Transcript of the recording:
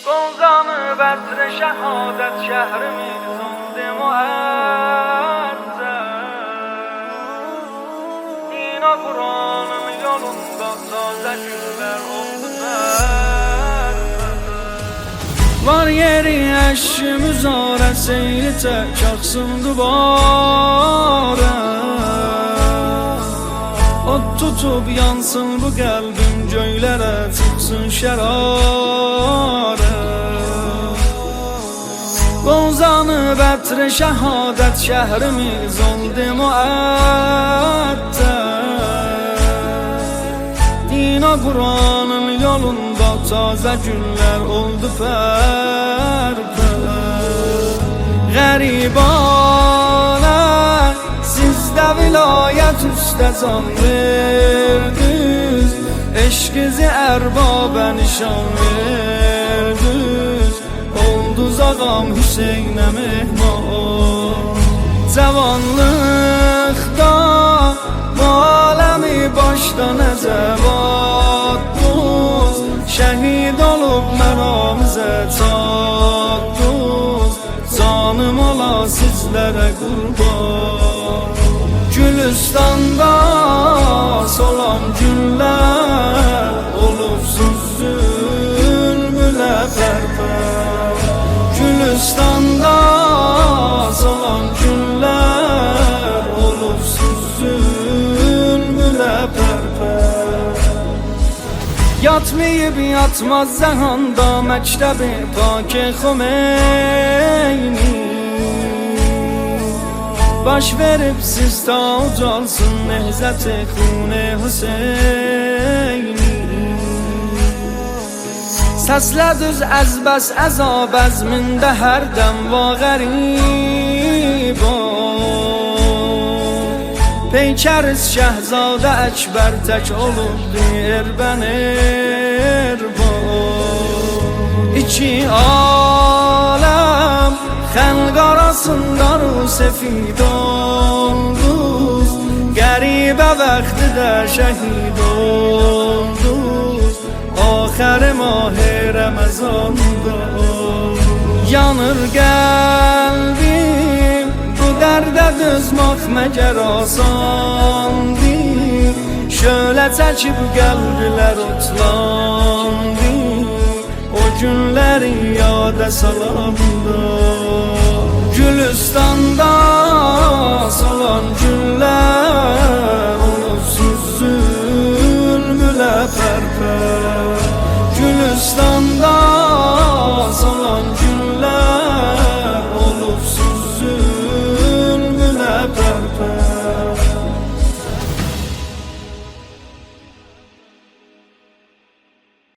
Gonzanı bətre şəhadət şəhrimiz oldu müəzzəz. Dina Kur'an'ın yolunda taze günler oldu zərbəz. Var yeri əşimiz arə seyri tək axsın duvara. Od tutub yansın bu qəlbim göylərə çıxsın şərarə. Gonzanı bətre şəhadət şəhrimiz oldu müəttəz. Dina Kur'an'ın yolunda taze günler oldu pərpər. Qəribana sizdə vilayət üstə can verdiniz, eşqizi ərbabə nişan verdiniz. Olduz ağam Hüseynə mehman, cavanlıqda bu aləmi başdan əzəvatdınız. Şəhid olub məramizə çatdınız, canım ola sizlərə qurban. Gülüstanda solan günlər olubsuz zülmülə pərpər. Gülüstanda solan günlər olubsuz zülmülə pərpər. Yatmayıb yatmaz zəhanda məktəbi Paki Xomeyni. Baş verib siz ta ucalsın nehzət-i xune Hüseyni. Səslə düz əzbəs əzab əzmində hərdəm va qərib ol. Peykəriz Şəhzadə Əkbər tək olubdu erbən erbol. İki aləm xəlq arasında rusefid olduz, qəribə vaxtida şəhid olduz. Axəri mah-i Ramazanda yanır qəlbim, bu dərdə dözmək məgər asandır. Şölə çəkib qəlblər otlandı, o günləri yada salanda. Gülüstanda solan günlər olubsuz zülmülə pərpər. Gülüstanda